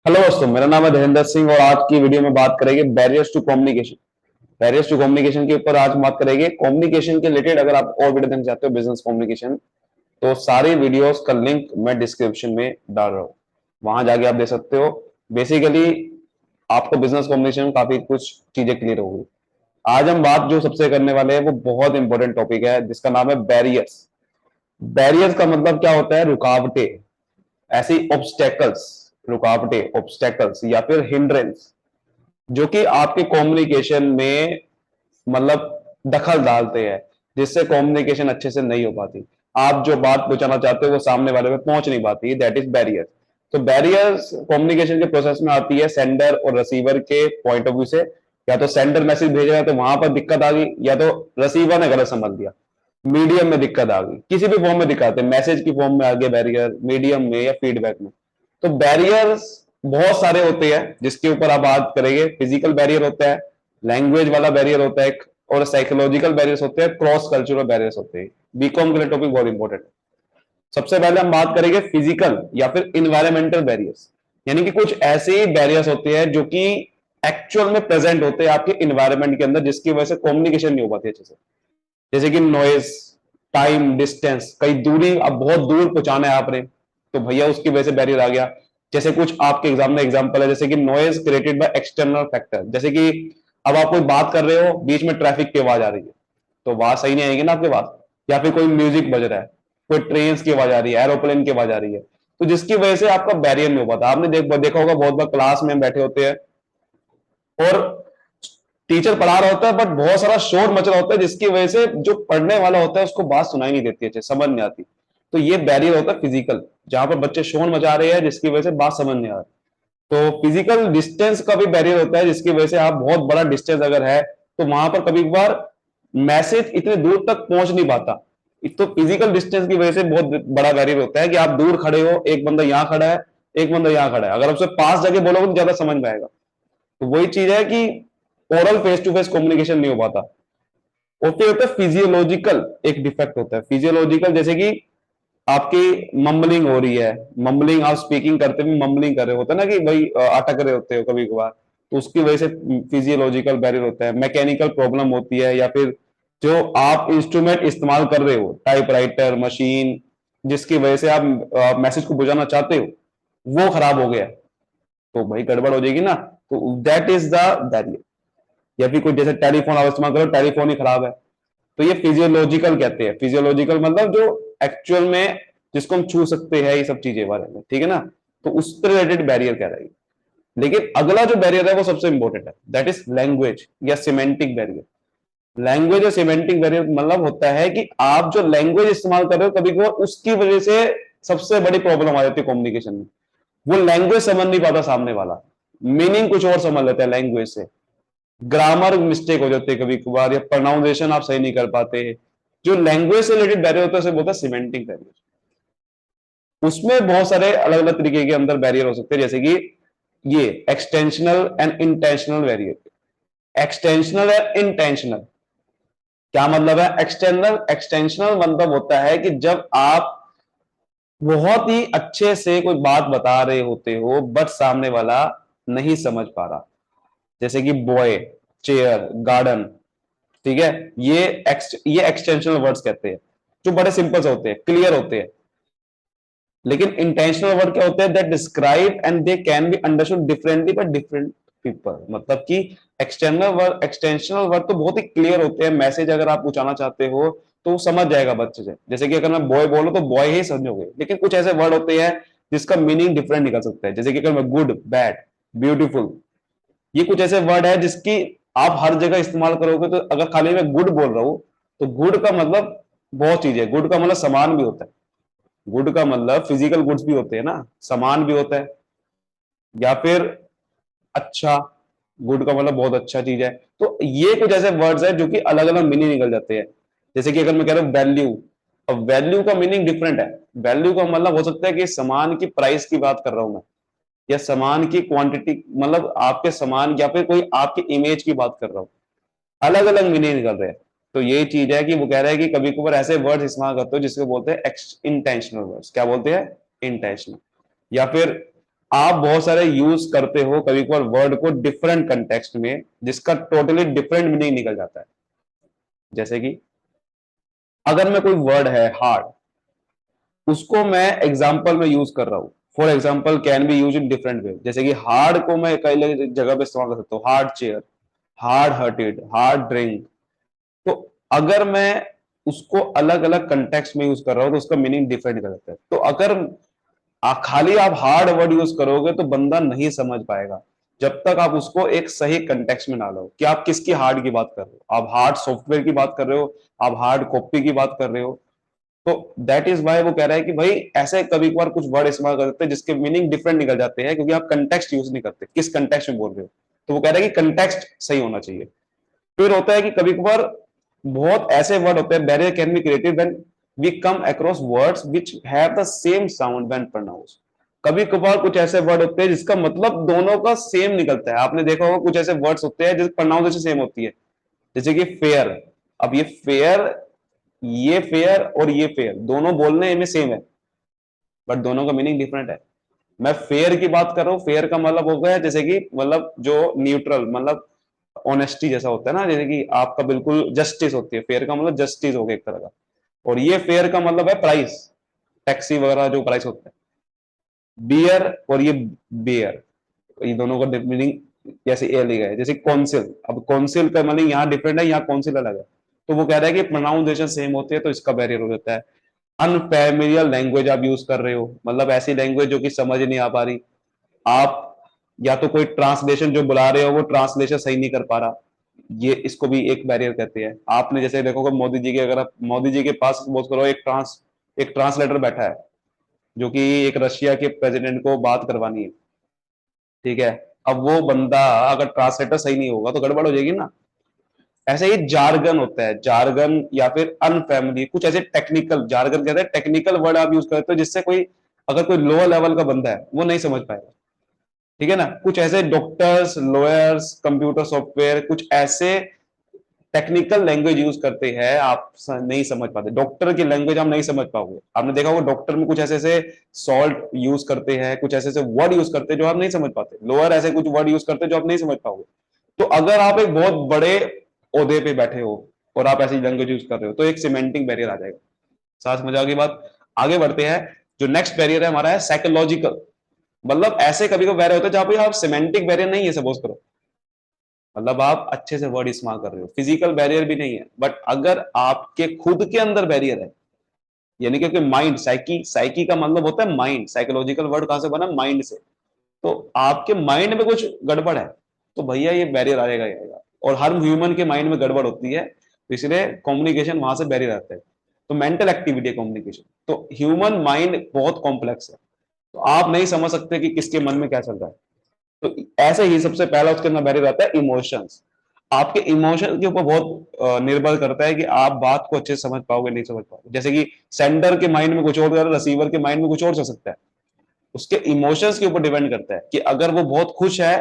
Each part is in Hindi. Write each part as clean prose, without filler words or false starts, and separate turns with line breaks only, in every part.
हेलो दोस्तों, मेरा नाम है धीरेन्द्र सिंह और आज की वीडियो में बात करेंगे barriers to communication. Barriers to communication के ऊपर आज बात करेंगे। कम्युनिकेशन के रिलेटेड अगर आप और वीडियो देखना चाहते हो बिजनेस कम्युनिकेशन, तो सारी वीडियोस का लिंक मैं डिस्क्रिप्शन में डाल रहा हूँ, वहां जाके आप देख सकते हो। बेसिकली आपको बिजनेस कम्युनिकेशन में काफी कुछ चीजें क्लियर होगी। आज हम बात जो सबसे करने वाले हैं वो बहुत इंपॉर्टेंट टॉपिक है जिसका नाम है बैरियर्स। बैरियर्स का मतलब क्या होता है? रुकावटें, ऐसी ऑब्स्टेकल्स, रुकावटें ऑब्स्टेकल्स या फिर हिंड्रेंस जो कि आपके कम्युनिकेशन में मतलब दखल डालते हैं, जिससे कम्युनिकेशन अच्छे से नहीं हो पाती। आप जो बात पहुंचाना चाहते हो वो सामने वाले में पहुंच नहीं पाती, दैट इज बैरियर। तो बैरियर्स कम्युनिकेशन के प्रोसेस में आती है सेंडर और रिसीवर के पॉइंट ऑफ व्यू से। या तो सेंडर मैसेज भेज रहा है तो वहां पर दिक्कत आ गई, या तो रिसीवर ने गलत समझ लिया, मीडियम में दिक्कत आ गई। किसी भी फॉर्म में दिक्कत है, मैसेज की फॉर्म में आ गया बैरियर, मीडियम में या फीडबैक में। तो बैरियर्स बहुत सारे होते हैं जिसके ऊपर आप बात करेंगे। फिजिकल बैरियर होता है, लैंग्वेज वाला बैरियर होता है, और साइकोलॉजिकल बैरियर्स होते हैं, क्रॉस कल्चरल बैरियर्स होते हैं। बीकॉम के लिए टॉपिक बहुत इंपॉर्टेंट है। सबसे पहले हम बात करेंगे फिजिकल या फिर इन्वायरमेंटल बैरियर्स। यानी कि कुछ ऐसे बैरियर्स होते हैं जो कि एक्चुअल में प्रेजेंट होते हैं आपके इन्वायरमेंट के अंदर, जिसकी वजह से कम्युनिकेशन नहीं हो पाती अच्छे से। जैसे कि नॉइज, टाइम, डिस्टेंस, कहीं दूरी, अब बहुत दूर पहुंचाना है आपने, तो भैया उसकी वजह से बैरियर आ गया। जैसे कुछ आपके एग्जाम में एग्जांपल है, जैसे कि noise created by external factor. जैसे कि अब आप कोई बात कर रहे हो, बीच में ट्रैफिक की आवाज आ रही है, तो आवाज सही नहीं आएगी ना आपके पास। या फिर कोई म्यूजिक बज रहा है, कोई ट्रेन की आवाज आ रही है, एरोप्लेन की आवाज आ रही है, तो जिसकी वजह से आपका बैरियर नहीं हो पाता। आपने देखा होगा, बहुत बार क्लास में हम बैठे होते हैं और टीचर पढ़ा रहा होता है बट बहुत सारा शोर मच रहा होता है, जिसकी वजह से जो पढ़ने वाला होता है उसको बात सुनाई नहीं देती, अच्छे समझ नहीं आती। तो ये बैरियर होता है फिजिकल, जहां पर बच्चे शोर मचा रहे हैं जिसकी वजह से बात समझ नहीं आ रही। तो फिजिकल डिस्टेंस का भी बैरियर होता है, जिसकी वजह से आप बहुत बड़ा डिस्टेंस अगर है तो वहां पर कभी कभार मैसेज इतने दूर तक पहुंच नहीं पाता। तो फिजिकल डिस्टेंस की वजह से बहुत बड़ा बैरियर होता है कि आप दूर खड़े हो, एक बंदा यहां खड़ा है, एक बंदा यहां खड़ा है, अगर आपसे पास जाके बोलोगे तो ज्यादा समझ में आएगा। तो वही चीज है कि oral face to face communication नहीं हो पाता। और फिर होता है फिजियोलॉजिकल, एक डिफेक्ट होता है फिजियोलॉजिकल, जैसे कि आपकी मम्बलिंग हो रही है, मम्बलिंग, आप स्पीकिंग करते हुए मम्बलिंग कर रहे होते हैं ना, कि भाई अटक रहे होते हो कभी कभार, तो उसकी वजह से फिजियोलॉजिकल बैरियर होता है। मैकेनिकल प्रॉब्लम होती है, या फिर जो आप इंस्ट्रूमेंट इस्तेमाल कर रहे हो, टाइपराइटर, मशीन, जिसकी वजह से आप मैसेज को बुझाना चाहते हो, वो खराब हो गया, तो भाई गड़बड़ हो जाएगी ना। तो दैट इज द बैरियर। या फिर कोई जैसे टेलीफोन आप इस्तेमाल करो, टेलीफोन ही खराब है, तो ये फिजियोलॉजिकल कहते हैं। फिजियोलॉजिकल मतलब जो एक्चुअल में जिसको हम छू सकते हैं, ये सब चीजें बारे में, ठीक है ना। तो उससे रिलेटेड बैरियर कह रहा है। लेकिन अगला जो बैरियर है वो सबसे इंपॉर्टेंट है, दैट इज लैंग्वेज या सिमेंटिक बैरियर। लैंग्वेज और सिमेंटिक बैरियर मतलब होता है कि आप जो लैंग्वेज इस्तेमाल कर रहे हो, कभी कभार उसकी वजह से सबसे बड़ी प्रॉब्लम आ जाती है कम्युनिकेशन में। वो लैंग्वेज समझ नहीं पाता सामने वाला, मीनिंग कुछ और समझ लेता है लैंग्वेज से। ग्रामर मिस्टेक हो जाती है कभी कभार, या प्रोनाउंसिएशन आप सही नहीं कर पाते। जो लैंग्वेज से रिलेटेड बैरियर होता है उसे बोलता है सिमेंटिक बैरियर। उसमें बहुत सारे अलग अलग तरीके के अंदर बैरियर हो सकते हैं, जैसे कि ये extensional and intentional barrier. Extensional and intentional क्या मतलब है? एक्सटर्नल, एक्सटेंशनल मतलब होता है कि जब आप बहुत ही अच्छे से कोई बात बता रहे होते हो बट सामने वाला नहीं समझ पा रहा। जैसे कि बॉय, चेयर, गार्डन, ठीक है। ये एक्सटेंशनल वर्ड्स कहते हैं, जो बड़े सिंपल से होते हैं, क्लियर होते हैं। लेकिन इंटेंशनल वर्ड क्या होते हैं? That describe and they can be understood differently by different people. मतलब कि एक्सटर्नल वर्ड, एक्सटेंशनल वर्ड तो बहुत ही क्लियर होते हैं, मैसेज अगर आप पहुंचाना चाहते हो तो समझ जाएगा बच्चे से। जैसे कि अगर मैं बॉय बोलूं तो बॉय ही समझोगे, लेकिन कुछ ऐसे वर्ड होते हैं जिसका मीनिंग डिफरेंट निकल सकता है। जैसे कि अगर मैं गुड, बैड, ब्यूटीफुल, ये कुछ ऐसे वर्ड है जिसकी आप हर जगह इस्तेमाल करोगे। तो अगर खाली मैं गुड बोल रहा हूं तो गुड का मतलब बहुत चीज है। गुड का मतलब सामान भी होता है, गुड का मतलब फिजिकल गुड्स भी होते हैं ना, सामान भी होता है। या फिर अच्छा, गुड का मतलब बहुत अच्छा चीज है। तो ये कुछ ऐसे वर्ड्स है जो कि अलग अलग मीनिंग निकल जाते हैं। जैसे कि अगर मैं कह रहा हूं वैल्यू, अब वैल्यू का मीनिंग डिफरेंट है। वैल्यू का मतलब हो सकता है कि सामान की प्राइस की बात कर रहा हूं मैं, या सामान की क्वांटिटी, मतलब आपके सामान, या फिर कोई आपकी इमेज की बात कर रहा हूं। अलग अलग मीनिंग निकल रहे हैं। तो ये चीज है कि वो कह रहा है कि कभी कभार ऐसे वर्ड्स इस्तेमाल करते हो जिसको बोलते हैं इंटेंशनल वर्ड्स। क्या बोलते हैं? इंटेंशनल। या फिर आप बहुत सारे यूज करते हो कभी कभार वर्ड को डिफरेंट कंटेक्स्ट में, जिसका टोटली डिफरेंट मीनिंग निकल जाता है। जैसे कि अगर मैं कोई वर्ड है हार्ड, उसको मैं एग्जाम्पल में यूज कर रहा हूं, for example can be use in different way. जैसे कि हार्ड को मैं कई जगह पे इस्तेमाल कर सकता हूँ, hard chair, hard hearted, hard drink. तो अगर मैं उसको अलग अलग कंटेक्स्ट में यूज कर रहा हूं तो उसका मीनिंग डिफरेंट निकल जाता है। तो अगर खाली आप हार्ड वर्ड यूज करोगे तो बंदा नहीं समझ पाएगा, जब तक आप उसको एक सही कंटेक्स्ट में ना लो कि आप किसकी हार्ड की बात कर रहे हो। आप हार्ड सॉफ्टवेयर की बात कर रहे हो, आप हार्ड कॉपी की बात कर रहे हो। तो दैट इज वाई वो कह रहा है कि भाई ऐसे कभी कभार कुछ वर्ड इस्तेमाल कर देते हैं जिसके मीनिंग डिफरेंट निकल जाते हैं, क्योंकि आप कंटेक्स्ट यूज नहीं करते, किस कंटेक्स्ट में बोल रहे हो। तो वो कह रहा है कि कंटेक्स्ट सही होना चाहिए। फिर होता है कि कभी कभार बहुत ऐसे वर्ड होते हैं, barrier can be created when we come across words which have the same sound when pronounced. कभी कभार कुछ ऐसे वर्ड होते हैं जिसका मतलब दोनों का सेम निकलता है। आपने देखा होगा कुछ ऐसे वर्ड्स होते हैं जिसकी प्रोनाउंसिएशन सेम होती है, जैसे कि फेयर। अब ये फेयर, ये फेयर और ये फेयर दोनों बोलने में सेम है, बट दोनों का मीनिंग डिफरेंट है। मैं फेयर की बात कर रहा हूँ, फेयर का मतलब हो गया जैसे कि मतलब जो न्यूट्रल, मतलब ऑनेस्टी जैसा होता है ना, जैसे कि आपका बिल्कुल जस्टिस होती है, फेयर का मतलब जस्टिस हो गया एक तरह का। और ये फेयर का मतलब है प्राइस, टैक्सी वगैरह जो प्राइस होता है। बियर और ये बियर, ये दोनों का मीनिंग जैसे ए लिखा है, जैसे कौंसिल। अब कौंसिल का मतलब यहाँ डिफरेंट है, यहाँ कौंसिल अलग है। तो वो कह रहा है कि प्रोनाउंसिएशन सेम होती है, तो इसका बैरियर हो जाता है। अनफैमिलियर लैंग्वेज आप यूज कर रहे हो, मतलब ऐसी लैंग्वेज जो कि समझ नहीं आ पा रही। आप या तो कोई ट्रांसलेशन जो बुला रहे हो वो ट्रांसलेशन सही नहीं कर पा रहा, ये इसको भी एक बैरियर कहते हैं। आपने जैसे देखोगे मोदी जी के, अगर आप मोदी जी के पास सपोज करो एक ट्रांसलेटर बैठा है जो कि एक रशिया के प्रेसिडेंट को बात करवानी है, ठीक है। अब वो बंदा अगर ट्रांसलेटर सही नहीं होगा तो गड़बड़ हो जाएगी ना। ऐसे ही जार्गन होता है, जार्गन या फिर अनफैमिली, कुछ ऐसे टेक्निकल, जार्गन कहते हैं टेक्निकल वर्ड आप यूज करते हो जिससे कोई, अगर कोई लोअर लेवल का बंदा है वो नहीं समझ पाएगा, ठीक है ना। कुछ ऐसे डॉक्टर्स, लॉयर्स, कंप्यूटर सॉफ्टवेयर, कुछ ऐसे टेक्निकल लैंग्वेज यूज करते हैं, आप नहीं समझ पाते। डॉक्टर की लैंग्वेज आप नहीं समझ पाओगे। आपने देखा होगा डॉक्टर में कुछ ऐसे ऐसे सॉल्ट यूज करते हैं, कुछ ऐसे ऐसे वर्ड यूज करते हैं जो आप नहीं समझ पाते। लोअर ऐसे कुछ वर्ड यूज करते हैं जो आप नहीं समझ पाओगे। तो अगर आप एक बहुत बड़े ओहदे पे बैठे हो और आप ऐसी लैंग्वेज यूज कर रहे हो तो एक सिमेंटिक बैरियर आ जाएगा। साथ समझ आ गई बात। आगे बढ़ते हैं। जो नेक्स्ट बैरियर है हमारा है साइकोलॉजिकल। मतलब ऐसे कभी कभी बैरियर होते हैं जहां पे आप सिमेंटिक बैरियर नहीं है, सपोज करो, मतलब आप अच्छे से वर्ड इस्तेमाल कर रहे हो, फिजिकल बैरियर भी नहीं है, बट अगर आपके खुद के अंदर बैरियर है, यानी कि माइंड, साइकी, साइकी का मतलब होता है माइंड, साइकोलॉजिकल वर्ड कहां से बना, माइंड से। तो आपके माइंड में कुछ गड़बड़ है तो भैया ये बैरियर आएगा ही आएगा। और हर ह्यूमन के माइंड में गड़बड़ होती है, तो इसलिए कम्युनिकेशन वहां से बैरियर आता है। तो मेंटल एक्टिविटी है कम्युनिकेशन। तो ह्यूमन माइंड बहुत कॉम्प्लेक्स है, तो आप नहीं समझ सकते कि किसके मन में क्या चल रहा है। तो ऐसे ही सबसे पहला उसके अंदर बैरियर आता है इमोशंस। आपके इमोशन के ऊपर बहुत निर्भर करता है कि आप बात को अच्छे से समझ पाओगे नहीं समझ पाओगे। जैसे कि सेंडर के माइंड में कुछ और, रिसीवर के माइंड में कुछ और चल सकता है। उसके इमोशंस के ऊपर डिपेंड करता है कि अगर वो बहुत खुश है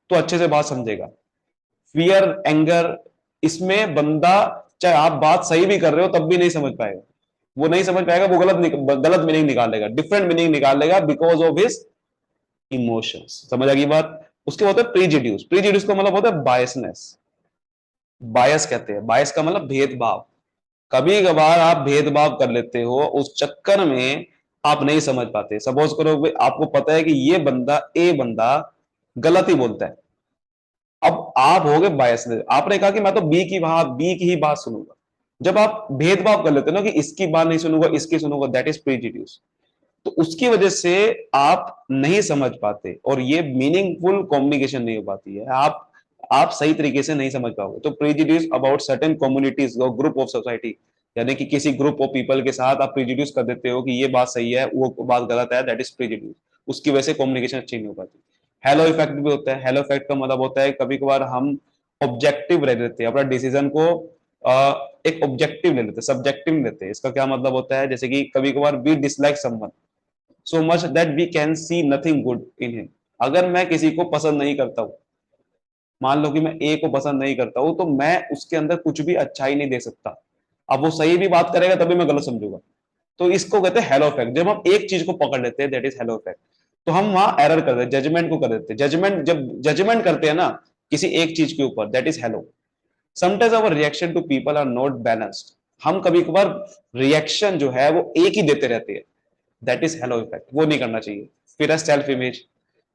तो अच्छे से बात समझेगा। फियर, एंगर, इसमें बंदा चाहे आप बात सही भी कर रहे हो तब भी नहीं समझ पाएगा। वो नहीं समझ पाएगा, वो गलत मीनिंग निकालेगा, डिफरेंट मीनिंग निकालेगा बिकॉज ऑफ हिज इमोशंस। समझ आ गई बात। उसके होता है प्रीजुड्यूस। प्रीजुड्यूस का मतलब होता है बायसनेस। बायस कहते हैं, बायस का मतलब भेदभाव। कभी कभार आप भेदभाव कर लेते हो, उस चक्कर में आप नहीं समझ पाते। सपोज करो आपको पता है कि ये बंदा, ए बंदा गलत ही बोलता है। अब आप हो गए बायस, आपने कहा कि मैं तो बी की ही बात सुनूंगा। जब आप भेदभाव कर लेते हो ना कि इसकी बात नहीं सुनूंगा इसकी सुनूंगा, दैट इज प्रीजुडियूस। तो उसकी वजह से आप नहीं समझ पाते और ये मीनिंगफुल कम्युनिकेशन नहीं हो पाती है। आप सही तरीके से नहीं समझ पाओगे। तो प्रीजुडियूस अबाउट सर्टेन कम्युनिटीज और ग्रुप ऑफ सोसाइटी, यानी कि किसी ग्रुप ऑफ पीपल के साथ आप प्रीजुडियूस कर देते हो कि ये बात सही है वो बात गलत है, दैट इज प्रीजुडियूस। उसकी वजह से कम्युनिकेशन अच्छी नहीं हो पाती। हेलो इफेक्ट भी होता है। हेलो इफेक्ट का मतलब होता है कभी कभार हम ऑब्जेक्टिव रह लेते हैं, अपना डिसीजन को एक ऑब्जेक्टिव ले लेते हैं, सब्जेक्टिव लेते हैं। इसका क्या मतलब होता है, जैसे कि कभी कभार we dislike someone so much that we can see nothing good in him. अगर मैं किसी को पसंद नहीं करता हूं, मान लो कि मैं ए को पसंद नहीं करता हूं, तो मैं उसके अंदर कुछ भी अच्छाई नहीं देख सकता। अब वो सही भी बात करेगा तभी मैं गलत समझूंगा। तो इसको कहते हैं हेलो इफेक्ट। जब हम एक चीज को पकड़ लेते हैं दैट इज हेलो इफेक्ट। तो हम वहां एरर कर देते, जजमेंट को कर देते। जजमेंट, जब जजमेंट करते हैं ना किसी एक चीज के ऊपर, that is halo. Sometimes our reaction to people are not balanced. हम कभी कभार रिएक्शन जो है वो एक ही देते रहते हैं, दैट इज हेलो इफेक्ट, वो नहीं करना चाहिए। फिर है सेल्फ इमेज।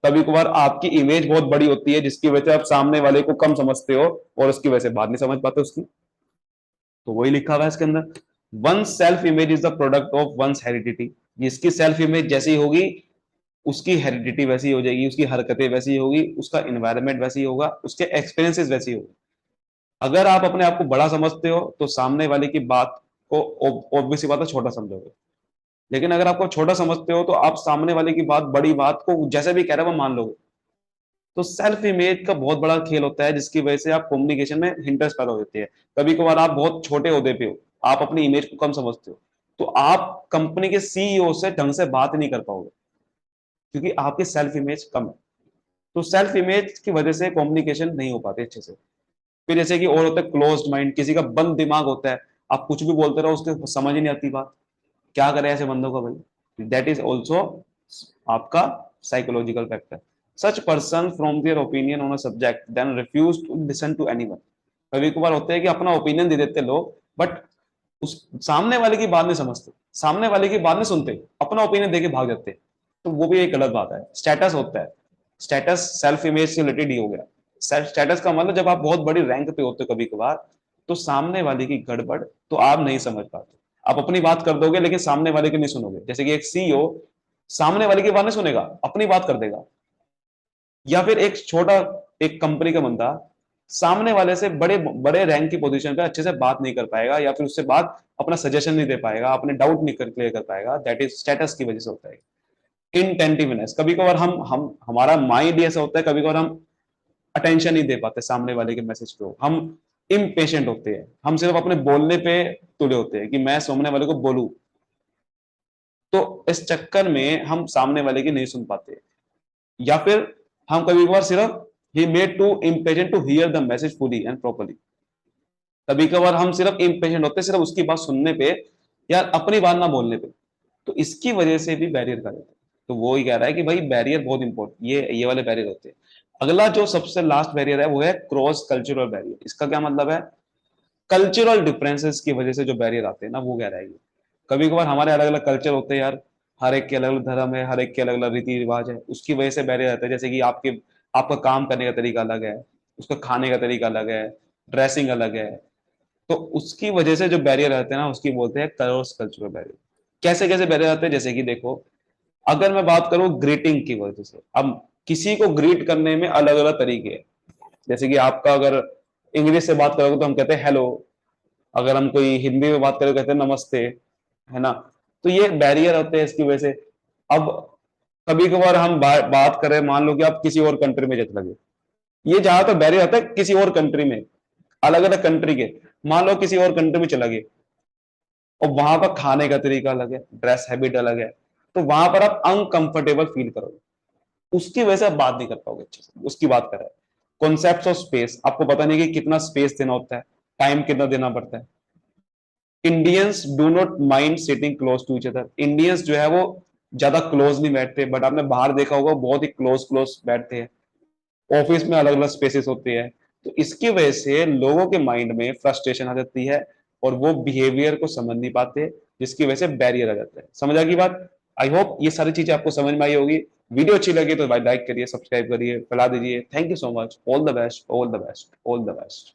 कभी कभार आपकी इमेज बहुत बड़ी होती है जिसकी वजह से आप सामने वाले को कम समझते हो और उसकी वजह से बात नहीं समझ पाते उसकी। तो वही लिखा हुआ है इसके अंदर, one self image is the product of one's heredity. जिसकी सेल्फ इमेज जैसी होगी उसकी हेरिडिटी वैसी हो जाएगी, उसकी हरकतें वैसी होगी, उसका इन्वायरमेंट वैसी होगा, उसके एक्सपीरियंसेस वैसी होगी। अगर आप अपने आप को बड़ा समझते हो तो सामने वाले की बात को ऑब्वियस बात है छोटा समझोगे। लेकिन अगर आपको छोटा समझते हो तो आप सामने वाले की बात, बड़ी बात को जैसे भी कह रहे हो वो मान लोगे। तो सेल्फ इमेज का बहुत बड़ा खेल होता है जिसकी वजह से आप कम्युनिकेशन में हिंटर्स पैदा हो जाती है। कभी कभार आप बहुत छोटे ओहदे पे हो, आप अपनी इमेज को कम समझते हो, तो आप कंपनी के सीईओ से ढंग से बात नहीं कर पाओगे क्योंकि आपकी सेल्फ इमेज कम है। तो सेल्फ इमेज की वजह से कम्युनिकेशन नहीं हो पाते अच्छे से। फिर जैसे कि और होता है क्लोज्ड माइंड, किसी का बंद दिमाग होता है, आप कुछ भी बोलते रहो उसके समझ ही नहीं आती बात। क्या करे ऐसे बंदों का भाई, दैट इज ऑल्सो आपका psychological factor. Such person from their opinion on a subject then refuse to listen to anyone. कभी कभार होता है कि अपना ओपिनियन दे देते लोग, बट उस सामने वाले की बात नहीं समझते, सामने वाले की बात नहीं सुनते, अपना ओपिनियन देके भाग जाते। तो वो भी एक गलत बात है। स्टेटस होता है, स्टेटस सेल्फ इमेज से रिलेटेड ही हो गया। स्टेटस का मतलब जब आप बहुत बड़ी रैंक पे होते हो कभी कभार, तो सामने वाले की गड़बड़ तो आप नहीं समझ पाते। आप अपनी बात कर दोगे लेकिन सामने वाले की नहीं सुनोगे। जैसे कि एक सीईओ सामने वाले की बात नहीं सुनेगा, अपनी बात कर देगा। या फिर एक छोटा, एक कंपनी का बंदा सामने वाले से बड़े बड़े रैंक की पोजीशन पे अच्छे से बात नहीं कर पाएगा, या फिर उससे बात अपना सजेशन नहीं दे पाएगा, अपने डाउट नहीं क्लियर कर पाएगा। दैट इज स्टेटस की वजह से होता है। इनटेंटिवनेस, कभी कभार हम हमारा माइंड ऐसा होता है, कभी कभार हम अटेंशन नहीं दे पाते सामने वाले के मैसेज को। हम इम्पेशेंट होते हैं, हम सिर्फ अपने बोलने पे तुले होते हैं कि मैं सामने वाले को बोलूं। तो इस चक्कर में हम सामने वाले की नहीं सुन पाते। या फिर हम कभी कभार सिर्फ ही made to impatient to hear the message fully and properly. कभी कभार हम सिर्फ इम्पेशेंट होते हैं सिर्फ उसकी बात सुनने पे या अपनी बात ना बोलने पे। तो इसकी वजह से भी बैरियर कर देते हैं। तो वो ही कह रहा है कि भाई बैरियर बहुत इंपॉर्टेंट, ये वाले बैरियर होते हैं। अगला जो सबसे लास्ट बैरियर है वो है क्रॉस कल्चरल बैरियर। इसका क्या मतलब है, कल्चरल डिफरेंसेस की वजह से जो बैरियर आते हैं ना, वो कह रहा है ये। कभी कभार हमारे अलग अलग कल्चर होते हैं यार, हर एक के अलग अलग धर्म है, हर एक के अलग अलग रीति रिवाज है, उसकी वजह से बैरियर आता है। जैसे कि आपका काम करने का तरीका अलग है, उसका खाने का तरीका अलग है, ड्रेसिंग अलग है। तो उसकी वजह से जो बैरियर आते हैं ना, उसकी बोलते हैं क्रॉस कल्चरल बैरियर। कैसे कैसे बैरियर आते हैं, जैसे कि देखो, अगर मैं बात करूं ग्रीटिंग की वजह से, अब किसी को ग्रीट करने में अलग अलग तरीके हैं। जैसे कि आपका अगर इंग्लिश से बात करोगे तो हम कहते हैं हेलो, अगर हम कोई हिंदी में बात करें तो कहते हैं नमस्ते, है ना। तो ये बैरियर होते हैं इसकी वजह से। अब कभी कभार हम बात करें, मान लो कि आप किसी और कंट्री में चले गए, ये ज्यादातर बैरियर होता है किसी और कंट्री में, अलग अलग कंट्री के। मान लो किसी और कंट्री में चला गए और वहां का खाने का तरीका अलग है, ड्रेस हैबिट अलग है, तो वहां पर आप अनकंफर्टेबल फील करोगे, उसकी वजह से आप बात नहीं कर पाओगे अच्छे से। उसकी बात करें कॉन्सेप्ट ऑफ स्पेस, आपको पता नहीं कि कितना स्पेस देना होता है, टाइम कितना देना पड़ता है। Indians do not mind sitting close to each other. Indians जो है वो ज्यादा क्लोज नहीं बैठते, बट आपने बाहर देखा होगा बहुत ही क्लोज क्लोज बैठते हैं। ऑफिस में अलग अलग स्पेसेस होती है। तो इसकी वजह से लोगों के माइंड में फ्रस्ट्रेशन आ जाती है और वो बिहेवियर को समझ नहीं पाते, जिसकी वजह से बैरियर आ जाता है। समझ आ गई बात। आई होप ये सारी चीजें आपको समझ में आई होगी। वीडियो अच्छी लगी तो भाई लाइक करिए, सब्सक्राइब करिए, फैला दीजिए। Thank you so much. All the best, all the best, all the best.